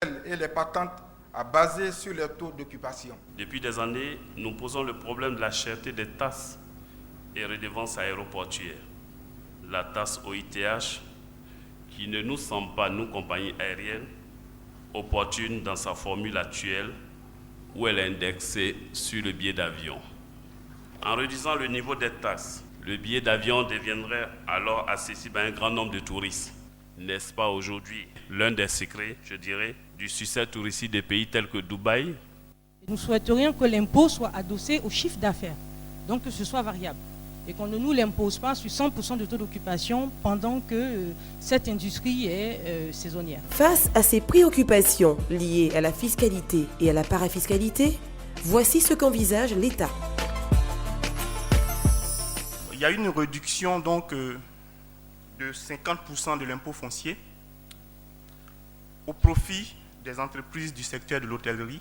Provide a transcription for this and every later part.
et les patentes à baser sur les taux d'occupation. Depuis des années, nous posons le problème de la cherté des taxes et redevances aéroportuaires. La taxe OITH, qui ne nous semble pas, nous, compagnies aériennes, opportune dans sa formule actuelle, où elle est indexée sur le billet d'avion. En réduisant le niveau des taxes, le billet d'avion deviendrait alors accessible à un grand nombre de touristes. N'est-ce pas aujourd'hui l'un des secrets, je dirais, du succès touristique des pays tels que Dubaï? Nous souhaiterions que l'impôt soit adossé au chiffre d'affaires, donc que ce soit variable, et qu'on ne nous l'impose pas sur 100% de taux d'occupation pendant que cette industrie est saisonnière. Face à ces préoccupations liées à la fiscalité et à la parafiscalité, voici ce qu'envisage l'État. Il y a une réduction donc de 50% de l'impôt foncier au profit des entreprises du secteur de l'hôtellerie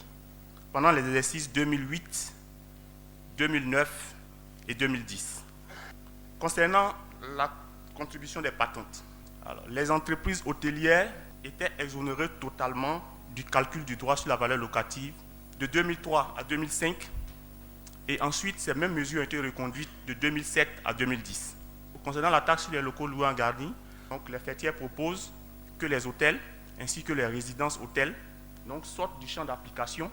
pendant les exercices 2008, 2009 et 2010. Concernant la contribution des patentes, alors, les entreprises hôtelières étaient exonérées totalement du calcul du droit sur la valeur locative de 2003 à 2005 et ensuite ces mêmes mesures ont été reconduites de 2007 à 2010. Concernant la taxe sur les locaux loués en garni, donc les fêtières proposent que les hôtels ainsi que les résidences hôtels sortent du champ d'application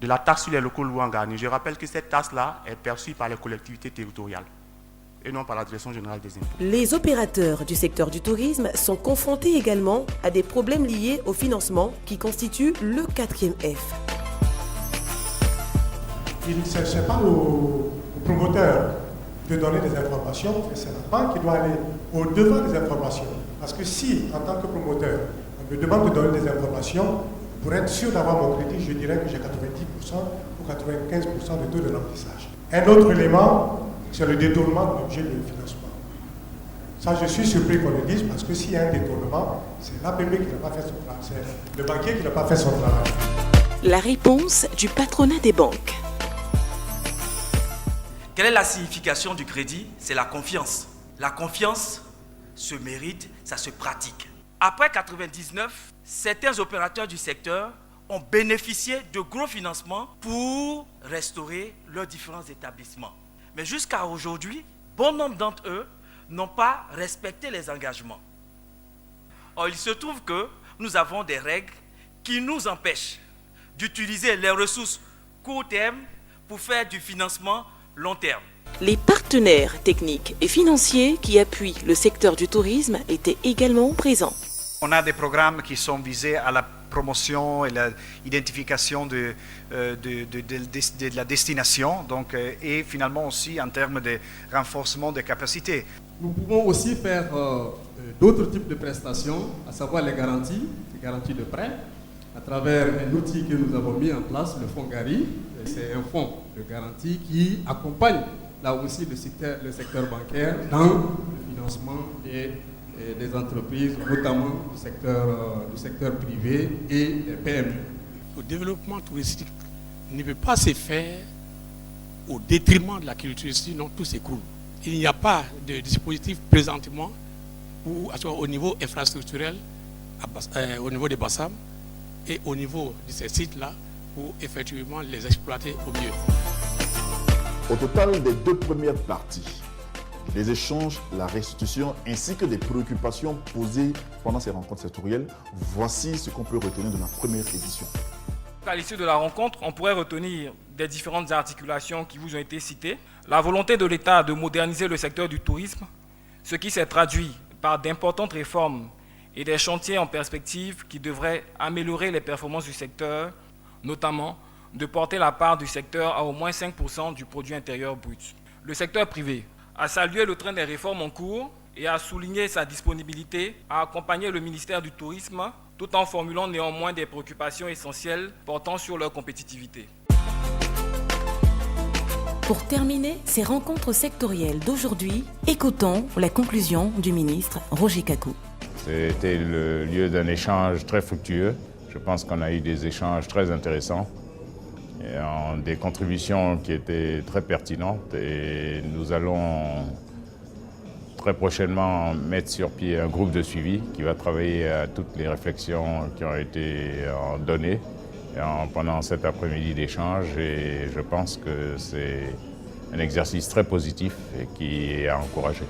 de la taxe sur les locaux loués en garni. Je rappelle que cette taxe-là est perçue par les collectivités territoriales et non par la Direction générale des impôts. Les opérateurs du secteur du tourisme sont confrontés également à des problèmes liés au financement qui constitue le 4e F. Ce n'est pas au promoteur de donner des informations, c'est la banque qui doit aller au-devant des informations. Parce que si, en tant que promoteur, on me demande de donner des informations, pour être sûr d'avoir mon crédit, je dirais que j'ai 90% ou 95% de taux de remplissage. Un autre élément, c'est le détournement de l'objet de financement. Ça, je suis surpris qu'on le dise, parce que s'il y a un détournement, c'est l'APB qui n'a pas fait son travail, c'est le banquier qui n'a pas fait son travail. La réponse du patronat des banques. Quelle est la signification du crédit? C'est la confiance. La confiance se mérite, ça se pratique. Après 1999, certains opérateurs du secteur ont bénéficié de gros financements pour restaurer leurs différents établissements. Mais jusqu'à aujourd'hui, bon nombre d'entre eux n'ont pas respecté les engagements. Or, il se trouve que nous avons des règles qui nous empêchent d'utiliser les ressources court terme pour faire du financement long terme. Les partenaires techniques et financiers qui appuient le secteur du tourisme étaient également présents. On a des programmes qui sont visés à la promotion et l'identification de la destination, et finalement aussi en termes de renforcement des capacités. Nous pouvons aussi faire d'autres types de prestations, à savoir les garanties de prêt, à travers un outil que nous avons mis en place, le fonds Gari. C'est un fonds de garantie qui accompagne là aussi le secteur bancaire dans le financement des entreprises, notamment du secteur privé et des PME. Le développement touristique ne peut pas se faire au détriment de la culture, sinon tout s'écroule. Il n'y a pas de dispositif présentement au niveau infrastructurel, au niveau des Bassam et au niveau de ces sites-là pour effectivement les exploiter au mieux. Au total des deux premières parties, les échanges, la restitution ainsi que des préoccupations posées pendant ces rencontres sectorielles, voici ce qu'on peut retenir de la première édition. À l'issue de la rencontre, on pourrait retenir des différentes articulations qui vous ont été citées. La volonté de l'État de moderniser le secteur du tourisme, ce qui s'est traduit par d'importantes réformes et des chantiers en perspective qui devraient améliorer les performances du secteur, notamment de porter la part du secteur à au moins 5% du produit intérieur brut. Le secteur privé a salué le train des réformes en cours et a souligné sa disponibilité à accompagner le ministère du Tourisme tout en formulant néanmoins des préoccupations essentielles portant sur leur compétitivité. Pour terminer ces rencontres sectorielles d'aujourd'hui, écoutons la conclusion du ministre Roger Kakou. C'était le lieu d'un échange très fructueux. Je pense qu'on a eu des échanges très intéressants, et des contributions qui étaient très pertinentes, et nous allons très prochainement mettre sur pied un groupe de suivi qui va travailler à toutes les réflexions qui ont été données pendant cet après-midi d'échange, et je pense que c'est un exercice très positif et qui est à encourager.